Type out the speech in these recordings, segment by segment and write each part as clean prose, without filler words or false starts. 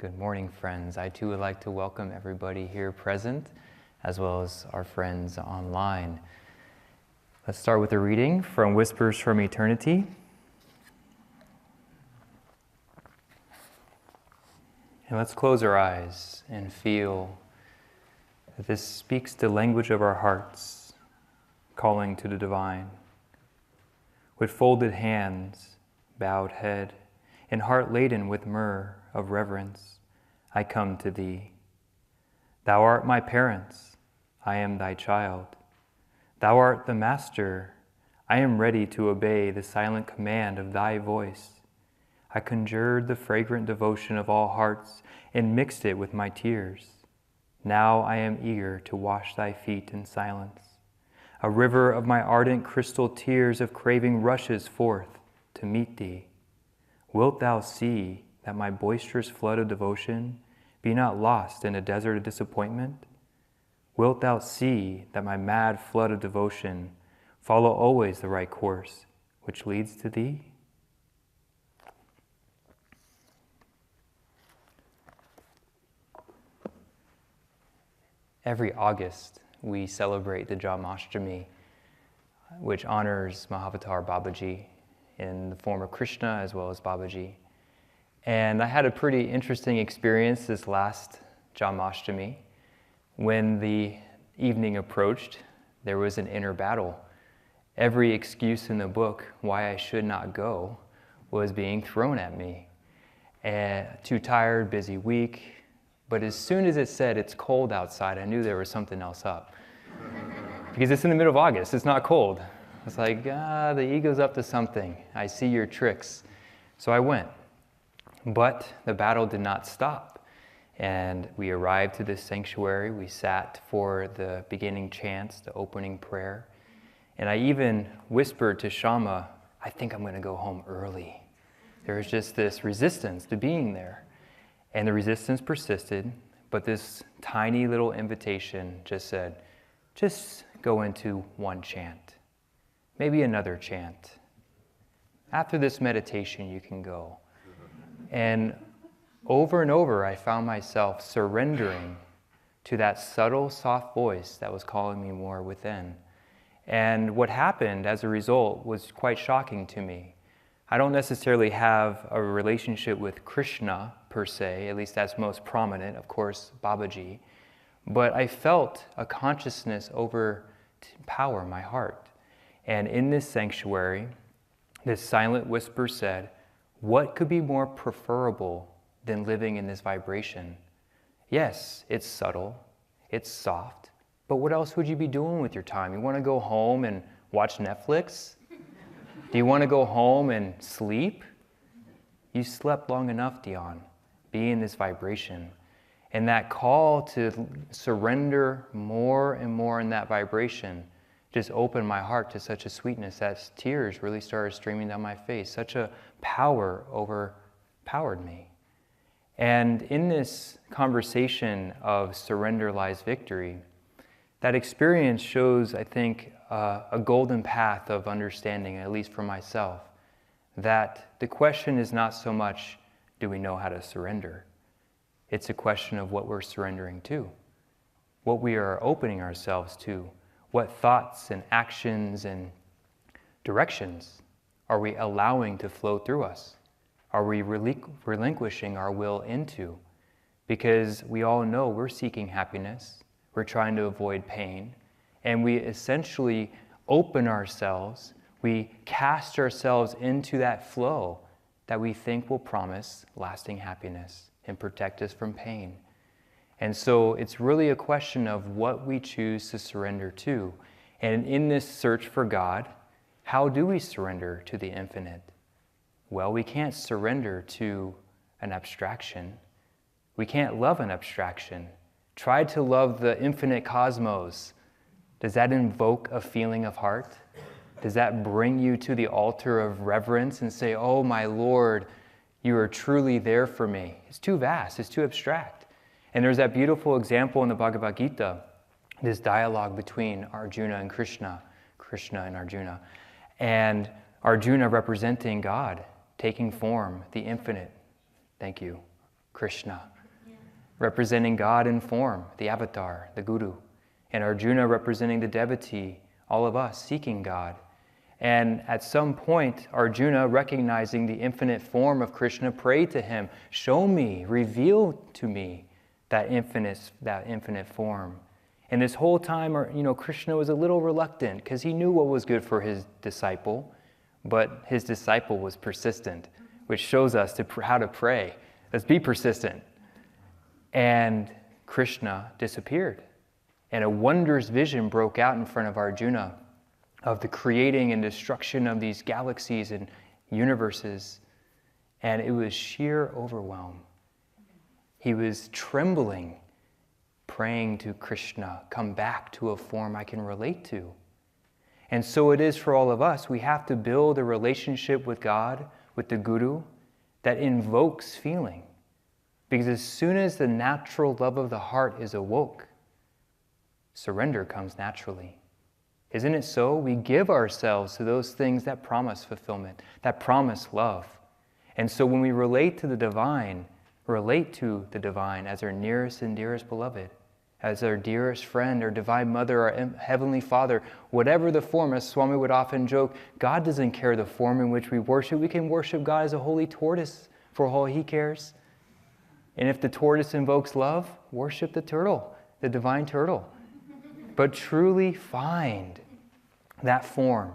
Good morning, friends. I too would like to welcome everybody here present, as well as our friends online. Let's start with a reading from Whispers from Eternity. And let's close our eyes and feel that this speaks the language of our hearts, calling to the divine. With folded hands, bowed head, and heart laden with myrrh of reverence, I come to thee. Thou art my parents, I am thy child. Thou art the master, I am ready to obey the silent command of thy voice. I conjured the fragrant devotion of all hearts and mixed it with my tears. Now I am eager to wash thy feet in silence. A river of my ardent crystal tears of craving rushes forth to meet thee. Wilt thou see that my boisterous flood of devotion be not lost in a desert of disappointment? Wilt thou see that my mad flood of devotion follow always the right course which leads to thee? Every August, we celebrate the Janmashtami, which honors Mahavatar Babaji in the form of Krishna as well as Babaji. And I had a pretty interesting experience this last Janmashtami. When the evening approached, there was an inner battle. Every excuse in the book why I should not go was being thrown at me. Too tired, busy week. But as soon as it said it's cold outside, I knew there was something else up. Because it's in the middle of August, it's not cold. It's like, the ego's up to something. I see your tricks. So I went. But the battle did not stop. And we arrived to this sanctuary. We sat for the beginning chants, the opening prayer. And I even whispered to Shama, I think I'm going to go home early. There was just this resistance to being there. And the resistance persisted, but this tiny little invitation just said, just go into one chant, maybe another chant. After this meditation, you can go. And over, I found myself surrendering to that subtle, soft voice that was calling me more within. And what happened as a result was quite shocking to me. I don't necessarily have a relationship with Krishna per se, at least that's most prominent, of course, Babaji. But I felt a consciousness overpower my heart. And in this sanctuary, this silent whisper said, what could be more preferable than living in this vibration? Yes, it's subtle, it's soft, but what else would you be doing with your time? You want to go home and watch Netflix? Do you want to go home and sleep? You slept long enough, Dion. Be in this vibration. And that call to surrender more and more in that vibration just opened my heart to such a sweetness that tears really started streaming down my face. Such a power overpowered me. And in this conversation of surrender lies victory, that experience shows, I think, a golden path of understanding, at least for myself, that the question is not so much, do we know how to surrender? It's a question of what we're surrendering to, what we are opening ourselves to, what thoughts and actions and directions are we allowing to flow through us? Are we relinquishing our will into? Because we all know we're seeking happiness, we're trying to avoid pain, and we essentially open ourselves, we cast ourselves into that flow that we think will promise lasting happiness and protect us from pain. And so it's really a question of what we choose to surrender to. And in this search for God, how do we surrender to the infinite? Well, we can't surrender to an abstraction. We can't love an abstraction. Try to love the infinite cosmos. Does that invoke a feeling of heart? Does that bring you to the altar of reverence and say, oh my Lord, you are truly there for me? It's too vast, it's too abstract. And there's that beautiful example in the Bhagavad Gita, this dialogue between Arjuna and Krishna and Arjuna. And Arjuna representing God, taking form, the infinite. Thank you. Krishna, representing God in form, the avatar, the guru, and Arjuna representing the devotee, all of us seeking God. And at some point, Arjuna, recognizing the infinite form of Krishna, prayed to him, show me, reveal to me that infinite form. And this whole time, Krishna was a little reluctant because he knew what was good for his disciple, but his disciple was persistent, which shows us how to pray. Let's be persistent. And Krishna disappeared. And a wondrous vision broke out in front of Arjuna of the creating and destruction of these galaxies and universes. And it was sheer overwhelm. He was trembling, praying to Krishna, come back to a form I can relate to. And so it is for all of us. We have to build a relationship with God, with the Guru, that invokes feeling. Because as soon as the natural love of the heart is awoke, surrender comes naturally. Isn't it so? We give ourselves to those things that promise fulfillment, that promise love. And so when we relate to the divine as our nearest and dearest beloved, as our dearest friend, our divine mother, our heavenly Father, whatever the form, as Swami would often joke, God doesn't care the form in which we worship. We can worship God as a holy tortoise for all he cares. And if the tortoise invokes love, worship the turtle, the divine turtle. But truly find that form,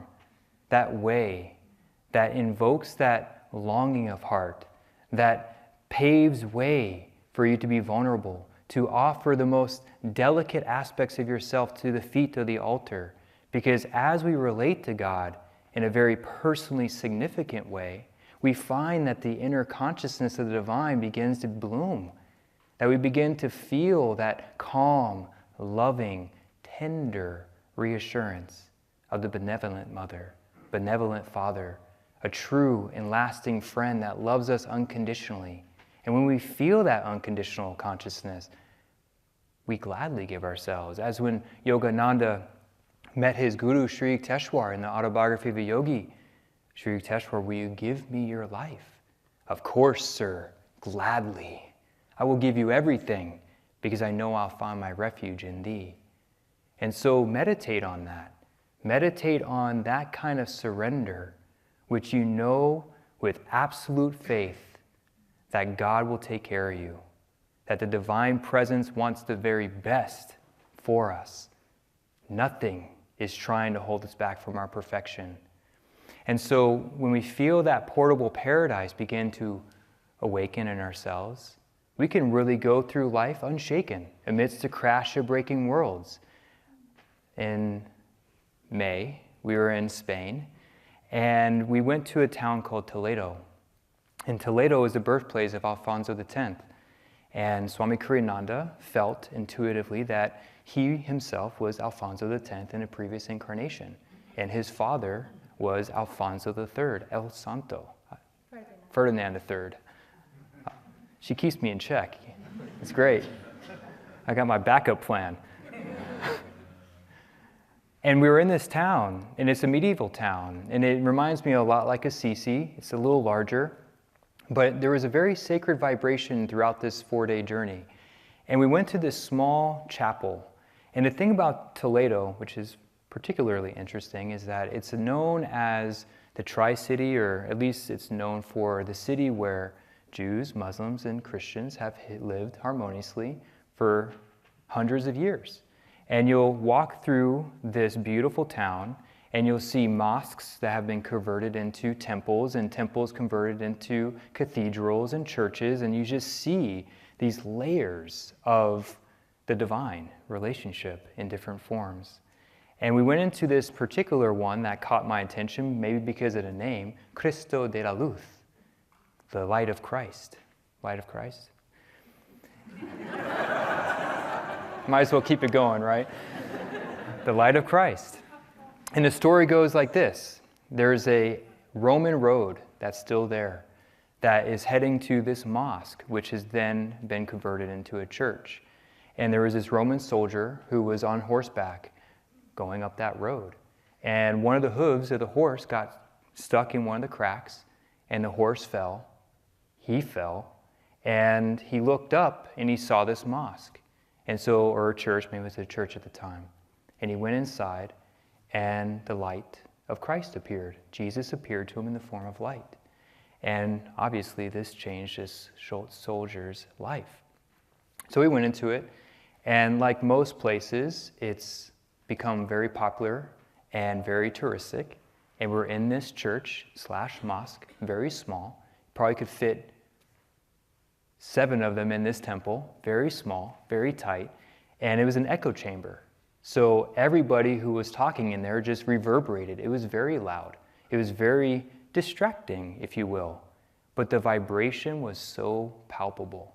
that way, that invokes that longing of heart, that paves way for you to be vulnerable, to offer the most delicate aspects of yourself to the feet of the altar. Because as we relate to God in a very personally significant way, we find that the inner consciousness of the divine begins to bloom, that we begin to feel that calm, loving, tender reassurance of the benevolent mother, benevolent father, a true and lasting friend that loves us unconditionally. And when we feel that unconditional consciousness, we gladly give ourselves. As when Yogananda met his guru, Sri Yukteswar, in the autobiography of a yogi, Sri Yukteswar, will you give me your life? Of course, sir, gladly. I will give you everything because I know I'll find my refuge in thee. And so meditate on that. Meditate on that kind of surrender, which you know with absolute faith that God will take care of you, that the divine presence wants the very best for us. Nothing is trying to hold us back from our perfection. And so when we feel that portable paradise begin to awaken in ourselves, we can really go through life unshaken amidst the crash of breaking worlds. In May, we were in Spain, and we went to a town called Toledo. And Toledo is the birthplace of Alfonso X. And Swami Kriyananda felt intuitively that he himself was Alfonso X in a previous incarnation. And his father was Alfonso III, El Santo, Ferdinand III. She keeps me in check. It's great. I got my backup plan. And we were in this town, and it's a medieval town, and it reminds me a lot like Assisi. It's a little larger, but there was a very sacred vibration throughout this 4-day journey. And we went to this small chapel. And the thing about Toledo, which is particularly interesting, is that it's known as the Tri-City, or at least it's known for the city where Jews, Muslims, and Christians have lived harmoniously for hundreds of years. And you'll walk through this beautiful town, and you'll see mosques that have been converted into temples, and temples converted into cathedrals and churches, and you just see these layers of the divine relationship in different forms. And we went into this particular one that caught my attention, maybe because of the name, Cristo de la Luz, the light of Christ. Light of Christ? Might as well keep it going, right? The light of Christ. And the story goes like this. There's a Roman road that's still there that is heading to this mosque, which has then been converted into a church. And there was this Roman soldier who was on horseback going up that road. And one of the hooves of the horse got stuck in one of the cracks, and the horse fell. He fell. And he looked up and he saw this mosque. And so, or a church, maybe it was a church at the time. And he went inside and the light of Christ appeared. Jesus appeared to him in the form of light. And obviously this changed this soldier's life. So we went into it, and like most places, it's become very popular and very touristic. And we're in this church/mosque, very small. Probably could fit 7 of them in this temple, very small, very tight, and it was an echo chamber. So everybody who was talking in there just reverberated. It was very loud. It was very distracting, if you will. But the vibration was so palpable.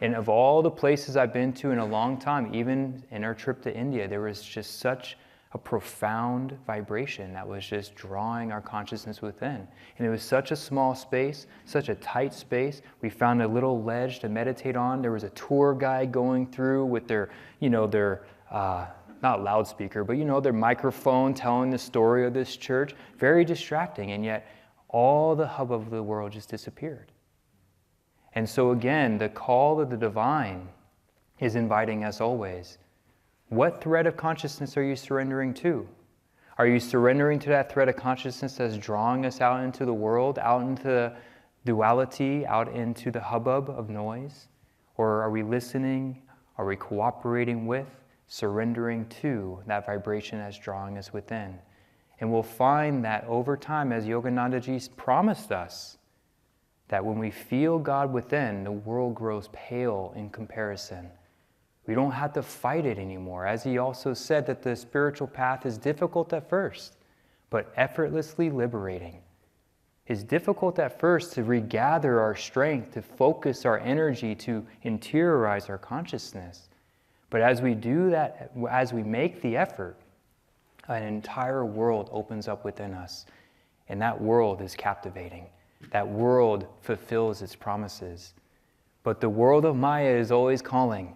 And of all the places I've been to in a long time, even in our trip to India, there was just such a profound vibration that was just drawing our consciousness within. And it was such a small space, such a tight space. We found a little ledge to meditate on. There was a tour guide going through with their, not loudspeaker, but their microphone telling the story of this church. Very distracting, and yet all the hubbub of the world just disappeared. And so again, the call of the divine is inviting us always. What thread of consciousness are you surrendering to? Are you surrendering to that thread of consciousness that's drawing us out into the world, out into the duality, out into the hubbub of noise? Or are we listening? Are we cooperating with, surrendering to that vibration that's drawing us within? And we'll find that over time, as Yoganandaji promised us, that when we feel God within, the world grows pale in comparison. We don't have to fight it anymore. As he also said, that the spiritual path is difficult at first, but effortlessly liberating. It's difficult at first to regather our strength, to focus our energy, to interiorize our consciousness. But as we do that, as we make the effort, an entire world opens up within us. And that world is captivating. That world fulfills its promises. But the world of Maya is always calling.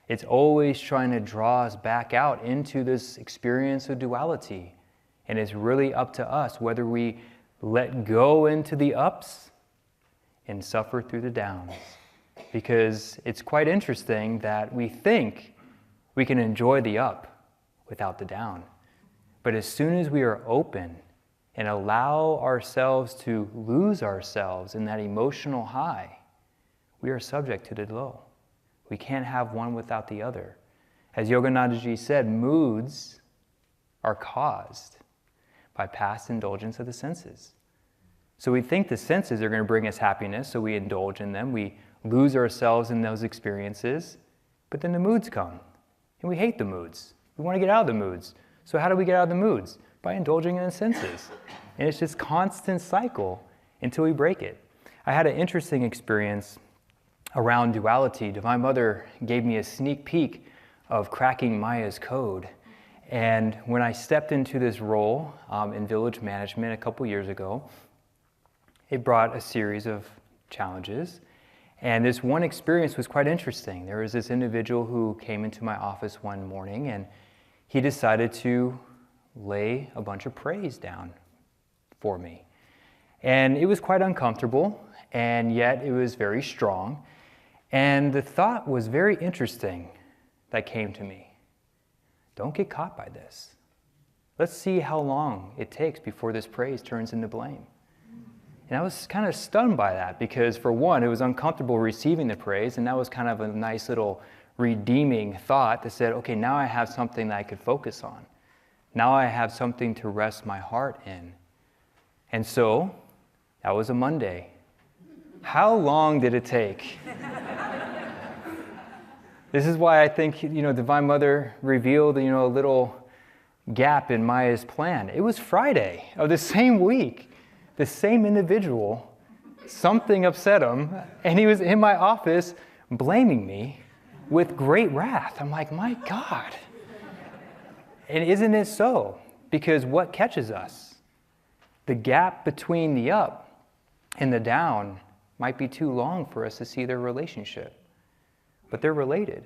It's always trying to draw us back out into this experience of duality. And it's really up to us whether we let go into the ups and suffer through the downs. Because it's quite interesting that we think we can enjoy the up without the down. But as soon as we are open and allow ourselves to lose ourselves in that emotional high, we are subject to the low. We can't have one without the other. As Yoganandaji said, moods are caused by past indulgence of the senses. So we think the senses are going to bring us happiness, so we indulge in them. We lose ourselves in those experiences, but then the moods come, and we hate the moods. We want to get out of the moods. So how do we get out of the moods? By indulging in the senses. And it's this constant cycle until we break it. I had an interesting experience around duality. Divine Mother gave me a sneak peek of cracking Maya's code. And when I stepped into this role in village management a couple years ago, it brought a series of challenges. And this one experience was quite interesting. There was this individual who came into my office one morning, and he decided to lay a bunch of praise down for me. And it was quite uncomfortable, and yet it was very strong. And the thought was very interesting that came to me. Don't get caught by this. Let's see how long it takes before this praise turns into blame. And I was kind of stunned by that because, for one, it was uncomfortable receiving the praise, and that was kind of a nice little redeeming thought that said, okay, now I have something that I could focus on. Now I have something to rest my heart in. And so, that was a Monday. How long did it take? This is why I think, Divine Mother revealed, a little gap in Maya's plan. It was Friday of the same week. The same individual, something upset him, and he was in my office blaming me with great wrath. I'm like, my God. And isn't it so? Because what catches us? The gap between the up and the down might be too long for us to see their relationship. But they're related.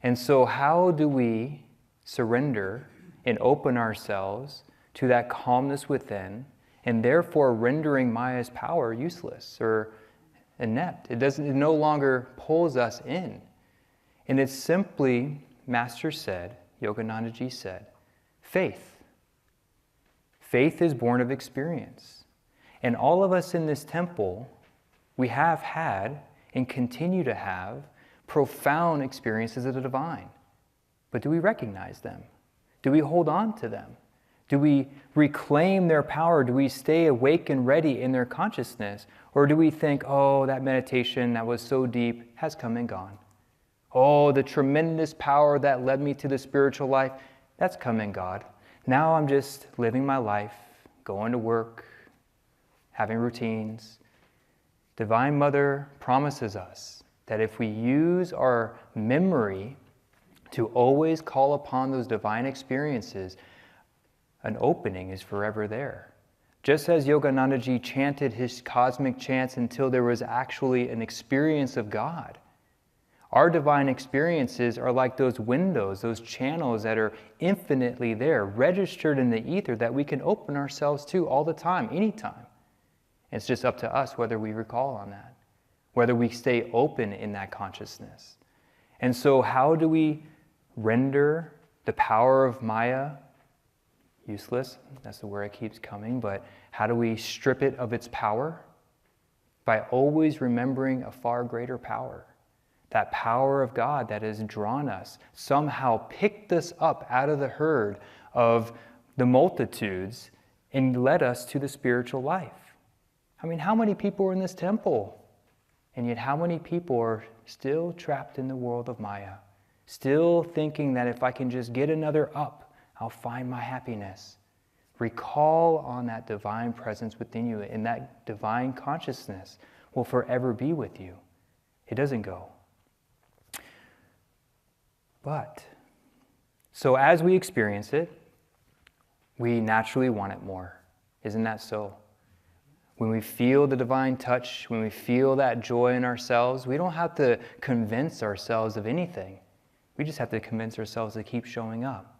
And so how do we surrender and open ourselves to that calmness within, and therefore rendering Maya's power useless or inept. It no longer pulls us in. And it's simply, Master said, Yoganandaji said, faith. Faith is born of experience. And all of us in this temple, we have had and continue to have profound experiences of the divine. But do we recognize them? Do we hold on to them? Do we reclaim their power? Do we stay awake and ready in their consciousness? Or do we think, oh, that meditation that was so deep has come and gone? Oh, the tremendous power that led me to the spiritual life, that's come and gone. Now I'm just living my life, going to work, having routines. Divine Mother promises us that if we use our memory to always call upon those divine experiences, an opening is forever there. Just as Yoganandaji chanted his cosmic chants until there was actually an experience of God, our divine experiences are like those windows, those channels that are infinitely there, registered in the ether that we can open ourselves to all the time, anytime. It's just up to us whether we recall on that, whether we stay open in that consciousness. And so how do we render the power of Maya useless? That's the word that keeps coming, but how do we strip it of its power? By always remembering a far greater power. That power of God that has drawn us, somehow picked us up out of the herd of the multitudes and led us to the spiritual life. I mean, how many people are in this temple? And yet how many people are still trapped in the world of Maya? Still thinking that if I can just get another up, I'll find my happiness. Recall on that divine presence within you, and that divine consciousness will forever be with you. It doesn't go. But, so as we experience it, we naturally want it more. Isn't that so? When we feel the divine touch, when we feel that joy in ourselves, we don't have to convince ourselves of anything. We just have to convince ourselves to keep showing up.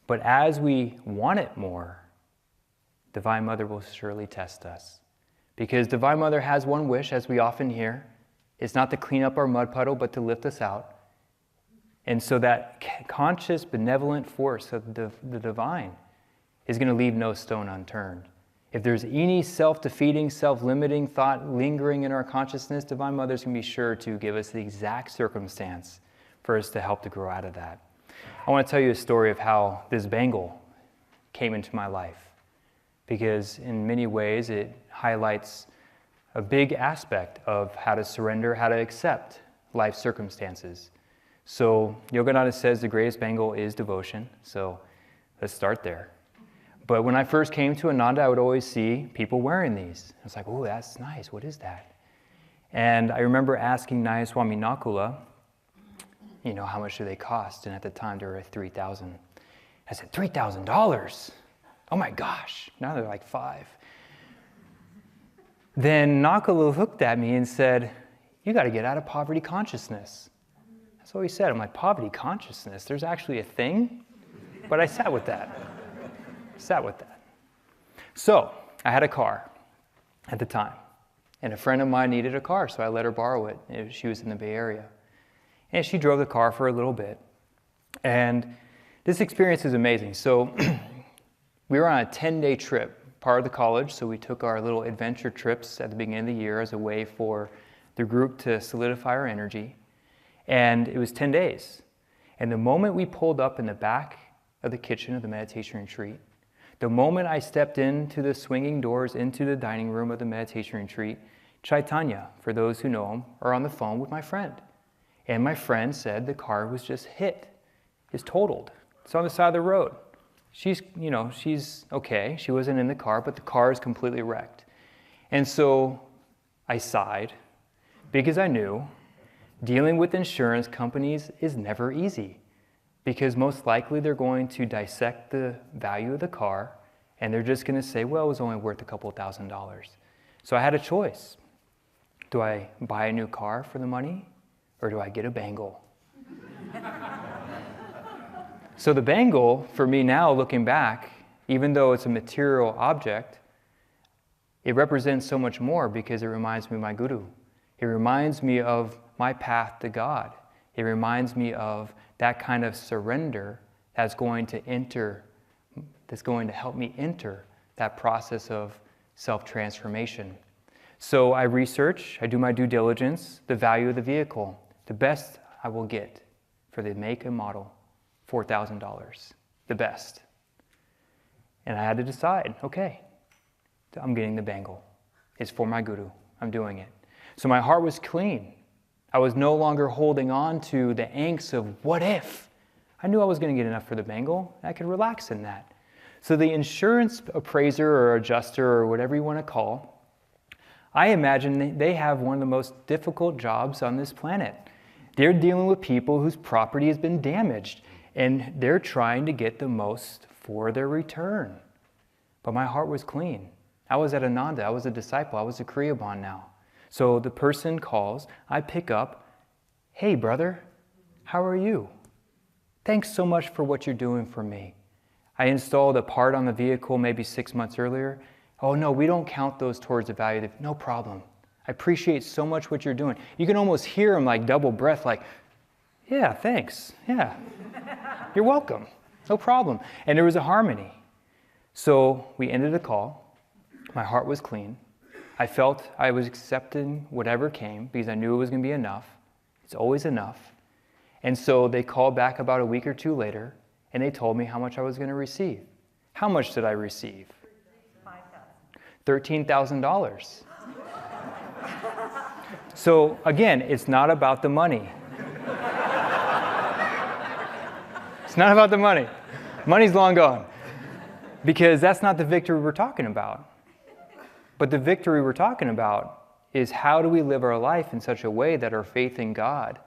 But as we want it more, Divine Mother will surely test us. Because Divine Mother has one wish, as we often hear. It's not to clean up our mud puddle, but to lift us out. And so that conscious, benevolent force of the divine is going to leave no stone unturned. If there's any self-defeating, self-limiting thought lingering in our consciousness, Divine Mother's going to be sure to give us the exact circumstance for us to help to grow out of that. I want to tell you a story of how this bangle came into my life, because in many ways it highlights a big aspect of how to surrender, how to accept life circumstances. So Yogananda says the greatest bangle is devotion, so let's start there. But when I first came to Ananda, I would always see people wearing these. I was like, oh, that's nice, what is that? And I remember asking Naya Swami Nakula, how much do they cost? And at the time they were at $3,000. I said, $3,000? Oh my gosh, now they're like $5,000. Then Nakula looked at me and said, you got to get out of poverty consciousness. That's what he said. I'm like, poverty consciousness? There's actually a thing? But I sat with that. So I had a car at the time. And a friend of mine needed a car, so I let her borrow it. She was in the Bay Area. And she drove the car for a little bit. And this experience is amazing. So we were on a 10-day trip, part of the college, so we took our little adventure trips at the beginning of the year as a way for the group to solidify our energy. And it was 10 days. And the moment we pulled up in the back of the kitchen of the meditation retreat, the moment I stepped into the swinging doors into the dining room of the meditation retreat, Chaitanya, for those who know him, are on the phone with my friend. And my friend said the car was just hit. It's totaled. It's on the side of the road. She's okay. She wasn't in the car, but the car is completely wrecked. And so I sighed because I knew dealing with insurance companies is never easy, because most likely they're going to dissect the value of the car and they're just going to say, well, it was only worth a couple $1,000s. So I had a choice. Do I buy a new car for the money or do I get a bangle? So the bangle, for me now, looking back, even though it's a material object, it represents so much more because it reminds me of my guru. It reminds me of my path to God. It reminds me of that kind of surrender that's going to help me enter that process of self-transformation. So I research, I do my due diligence, the value of the vehicle. The best I will get for the make and model, $4,000, the best. And I had to decide, okay, I'm getting the bangle. It's for my guru. I'm doing it. So my heart was clean. I was no longer holding on to the angst of what if? I knew I was going to get enough for the bangle. I could relax in that. So the insurance appraiser or adjuster or whatever you want to call, I imagine they have one of the most difficult jobs on this planet. They're dealing with people whose property has been damaged, and they're trying to get the most for their return. But my heart was clean. I was at Ananda. I was a disciple. I was a Kriyaban now. So the person calls. I pick up. Hey, brother, how are you? Thanks so much for what you're doing for me. I installed a part on the vehicle maybe 6 months earlier. Oh, no, we don't count those towards the value. No problem. I appreciate so much what you're doing. You can almost hear him like double breath, like, yeah, thanks. Yeah, you're welcome. No problem. And there was a harmony. So we ended the call. My heart was clean. I felt I was accepting whatever came because I knew it was going to be enough. It's always enough. And so they called back about a week or two later, and they told me how much I was going to receive. How much did I receive? $13,000. So again, it's not about the money. It's not about the money. Money's long gone. Because that's not the victory we're talking about. But the victory we're talking about is how do we live our life in such a way that our faith in God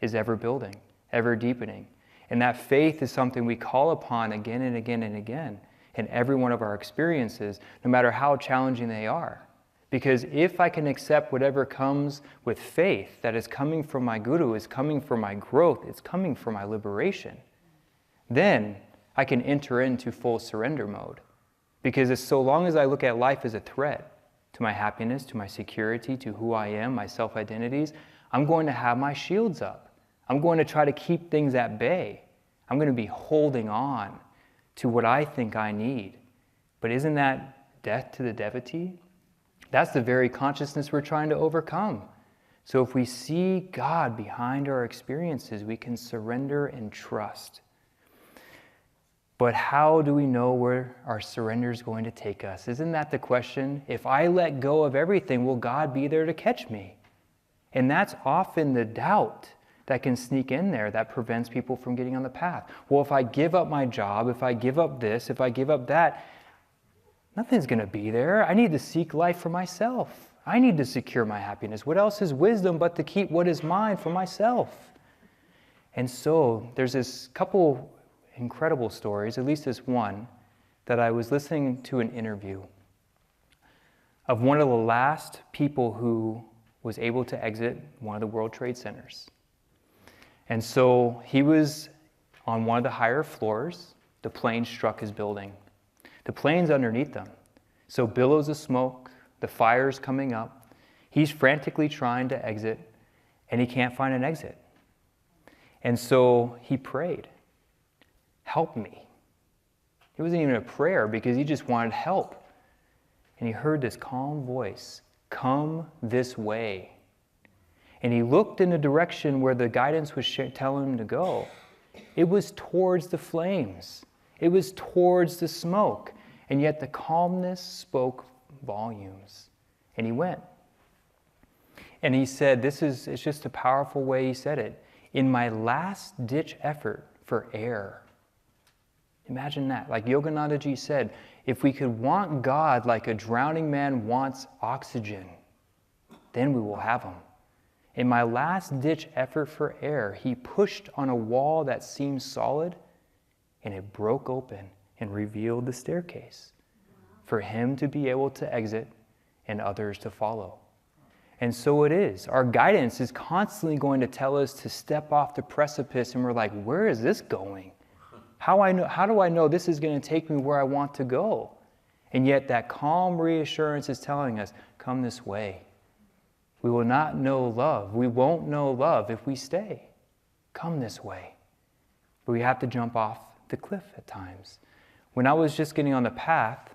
is ever building, ever deepening. And that faith is something we call upon again and again and again in every one of our experiences, no matter how challenging they are. Because if I can accept whatever comes with faith that is coming from my guru, is coming for my growth, it's coming for my liberation, then I can enter into full surrender mode. Because as so long as I look at life as a threat to my happiness, to my security, to who I am, my self-identities, I'm going to have my shields up. I'm going to try to keep things at bay. I'm going to be holding on to what I think I need. But isn't that death to the devotee? That's the very consciousness we're trying to overcome. So if we see God behind our experiences, we can surrender and trust. But how do we know where our surrender is going to take us? Isn't that the question? If I let go of everything, will God be there to catch me? And that's often the doubt that can sneak in there that prevents people from getting on the path. Well, if I give up my job, if I give up this, if I give up that, nothing's going to be there. I need to seek life for myself. I need to secure my happiness. What else is wisdom but to keep what is mine for myself? And so there's this couple incredible stories, at least this one, that I was listening to an interview of one of the last people who was able to exit one of the World Trade Centers. And so he was on one of the higher floors. The plane struck his building. The plane's underneath them. So billows of smoke, the fire's coming up. He's frantically trying to exit, and he can't find an exit. And so he prayed, "Help me." It wasn't even a prayer because he just wanted help. And he heard this calm voice, "Come this way." And he looked in the direction where the guidance was telling him to go. It was towards the flames. It was towards the smoke. And yet the calmness spoke volumes. And he went. And he said, it's just a powerful way he said it. In my last ditch effort for air. Imagine that. Like Yogananda Ji said, if we could want God like a drowning man wants oxygen, then we will have him. In my last ditch effort for air, he pushed on a wall that seemed solid, and it broke open and revealed the staircase for him to be able to exit and others to follow. And so it is. Our guidance is constantly going to tell us to step off the precipice, and we're like, where is this going? How do I know this is going to take me where I want to go? And yet that calm reassurance is telling us, come this way. We will not know love. We won't know love if we stay. Come this way. But we have to jump off the cliff at times. When I was just getting on the path,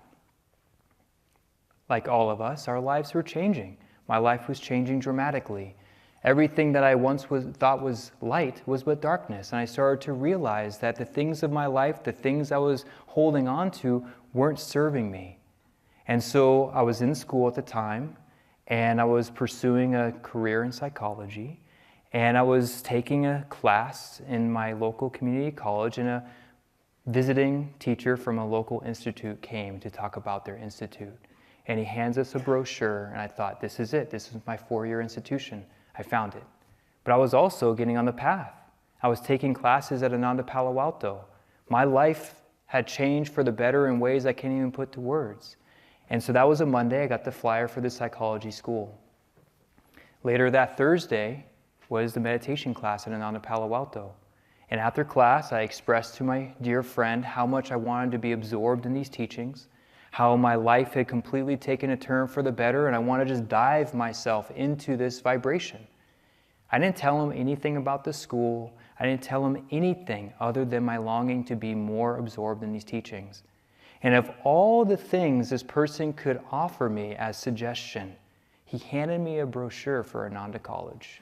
like all of us, our lives were changing. My life was changing dramatically. Everything that I once thought was light was but darkness. And I started to realize that the things of my life, the things I was holding on to, weren't serving me. And so I was in school at the time, and I was pursuing a career in psychology. And I was taking a class in my local community college, and a visiting teacher from a local institute came to talk about their institute. And he hands us a brochure, and I thought, this is it. This is my 4-year institution. I found it. But I was also getting on the path. I was taking classes at Ananda Palo Alto. My life had changed for the better in ways I can't even put to words. And so that was a Monday. I got the flyer for the psychology school. Later that Thursday was the meditation class at Ananda Palo Alto. And after class, I expressed to my dear friend how much I wanted to be absorbed in these teachings, how my life had completely taken a turn for the better, and I wanted to just dive myself into this vibration. I didn't tell him anything about the school. I didn't tell him anything other than my longing to be more absorbed in these teachings. And of all the things this person could offer me as suggestion, he handed me a brochure for Ananda College.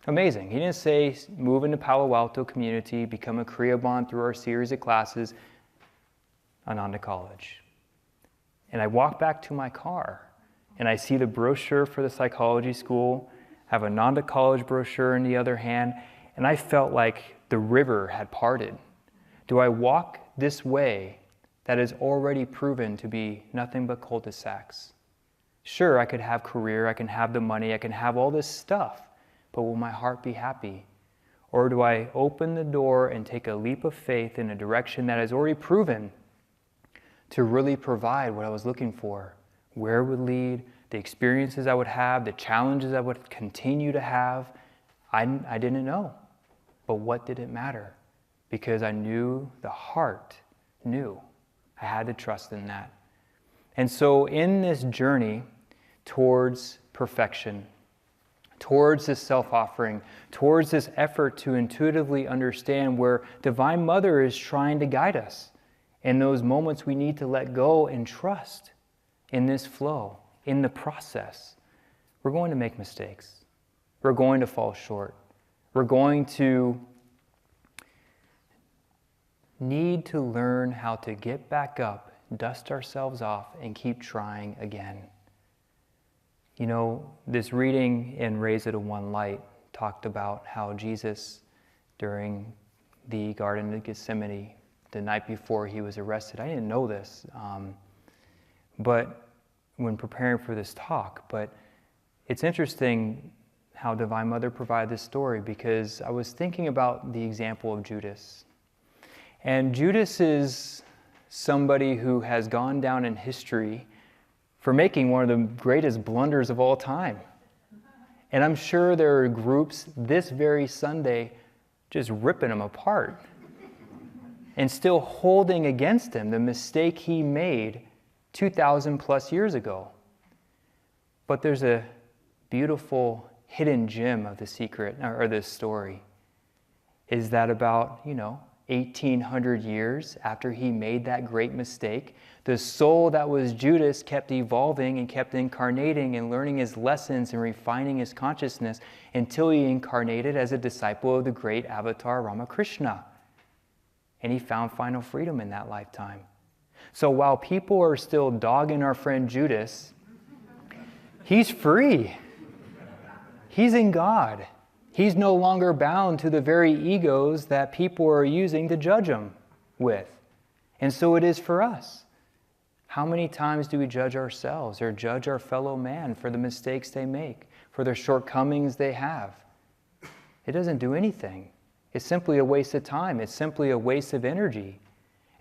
Amazing. He didn't say, move into Palo Alto community, become a Kriya Bond through our series of classes. Ananda College. And I walk back to my car, and I see the brochure for the psychology school, have Ananda College brochure in the other hand, and I felt like the river had parted. Do I walk this way that is already proven to be nothing but cul-de-sacs? Sure, I could have career, I can have the money, I can have all this stuff, but will my heart be happy? Or do I open the door and take a leap of faith in a direction that is already proven to really provide what I was looking for? Where it would lead, the experiences I would have, the challenges I would continue to have, I didn't know. But what did it matter? Because I knew the heart knew. I had to trust in that. And so in this journey towards perfection, towards this self-offering, towards this effort to intuitively understand where Divine Mother is trying to guide us, in those moments we need to let go and trust in this flow, in the process. We're going to make mistakes. We're going to fall short. We're going to need to learn how to get back up, dust ourselves off, and keep trying again. You know, this reading in Raise It to One Light talked about how Jesus, during the Garden of Gethsemane, the night before he was arrested, I didn't know this, but when preparing for this talk, but it's interesting how Divine Mother provided this story, because I was thinking about the example of Judas. And Judas is somebody who has gone down in history for making one of the greatest blunders of all time. And I'm sure there are groups this very Sunday just ripping him apart and still holding against him the mistake he made 2,000 plus years ago. But there's a beautiful hidden gem of the secret, or this story, is that about, 1,800 years after he made that great mistake, the soul that was Judas kept evolving and kept incarnating and learning his lessons and refining his consciousness until he incarnated as a disciple of the great avatar Ramakrishna. And he found final freedom in that lifetime. So while people are still dogging our friend Judas, he's free. He's in God. He's no longer bound to the very egos that people are using to judge him with. And so it is for us. How many times do we judge ourselves or judge our fellow man for the mistakes they make, for the shortcomings they have? It doesn't do anything. It's simply a waste of time. It's simply a waste of energy.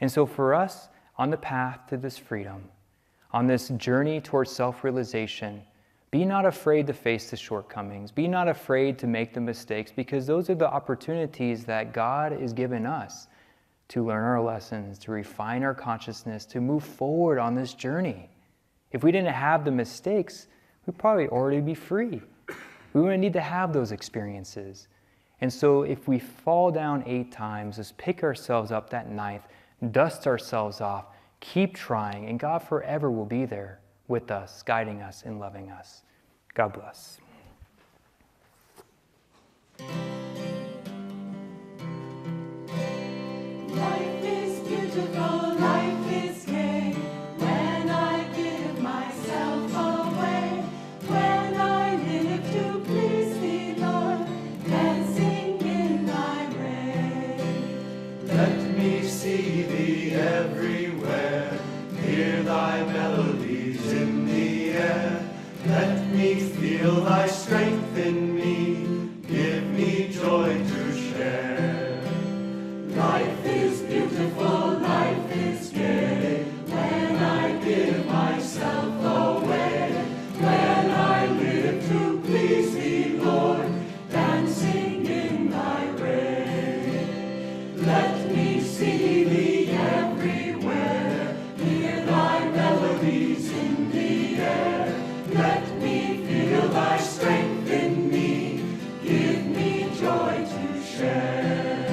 And so for us, on the path to this freedom, on this journey towards self-realization, be not afraid to face the shortcomings. Be not afraid to make the mistakes, because those are the opportunities that God is giving us to learn our lessons, to refine our consciousness, to move forward on this journey. If we didn't have the mistakes, we'd probably already be free. We wouldn't need to have those experiences. And so if we fall down 8 times, just pick ourselves up that 9th, dust ourselves off, keep trying, and God forever will be there with us, guiding us and loving us. God bless. Life is beautiful, life is gay, when I give myself away, when I live to please thee, Lord, dancing in thy ray. Let me see thee everywhere, hear thy melodies in the air. Let me feel thy strength in me, give me joy to share. Life is beautiful, life is gay, when I give myself away, when I live to please thee, Lord, dancing in thy ray. Let me see thee everywhere, hear thy melodies in the air. Let me feel thy strength in me, give me joy to share.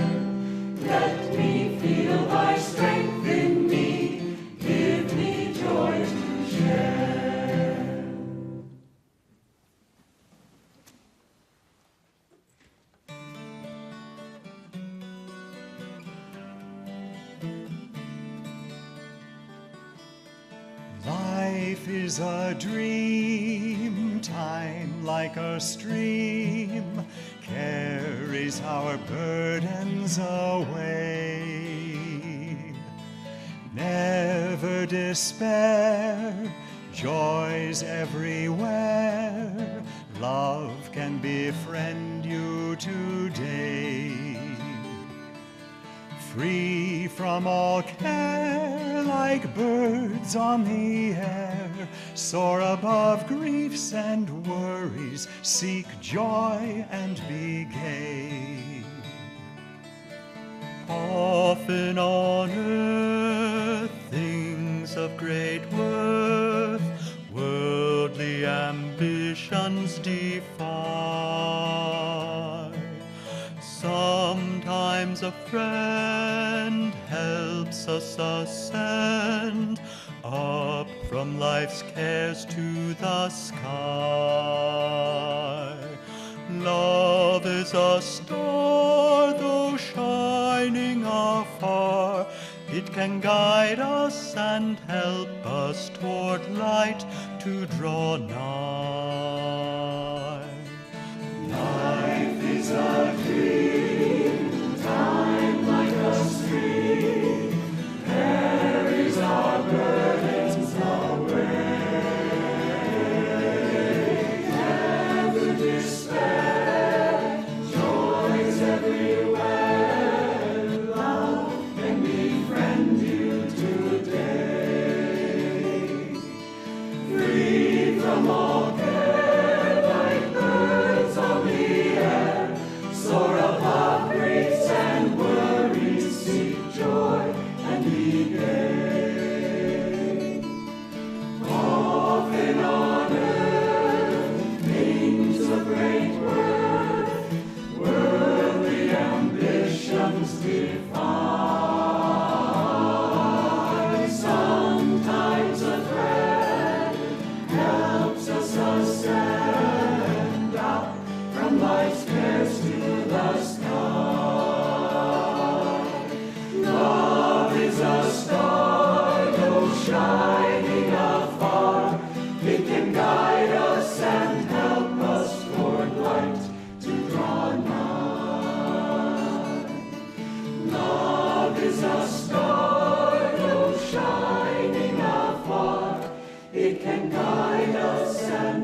Let me feel thy strength in me, give me joy to share. Life is a dream, time like a stream carries our burdens away. Never despair, joys everywhere, love can befriend you today. Free from all care, like birds on the air, soar above griefs and worries, seek joy and be gay. Often on earth, things of great worth, worldly ambitions defy. Sometimes a friend helps us ascend up from life's cares to the sky. Love is a star, though shining afar. It can guide us and help us toward light to draw nigh. Life is a dream, time like a stream, carries our burdens away. Never despair, joys everywhere, love can befriend you today. Free from all care, like birds on the air, soar above griefs and worries, seek joy and be gay. Often on earth, things of great worth, worldly ambitions defy. Sometimes a friend helps us ascend up from life's cares to the sky. Love is a star, though shining afar. It can guide us and help us toward light to draw nigh. Love is a star, though shining afar. It can guide us and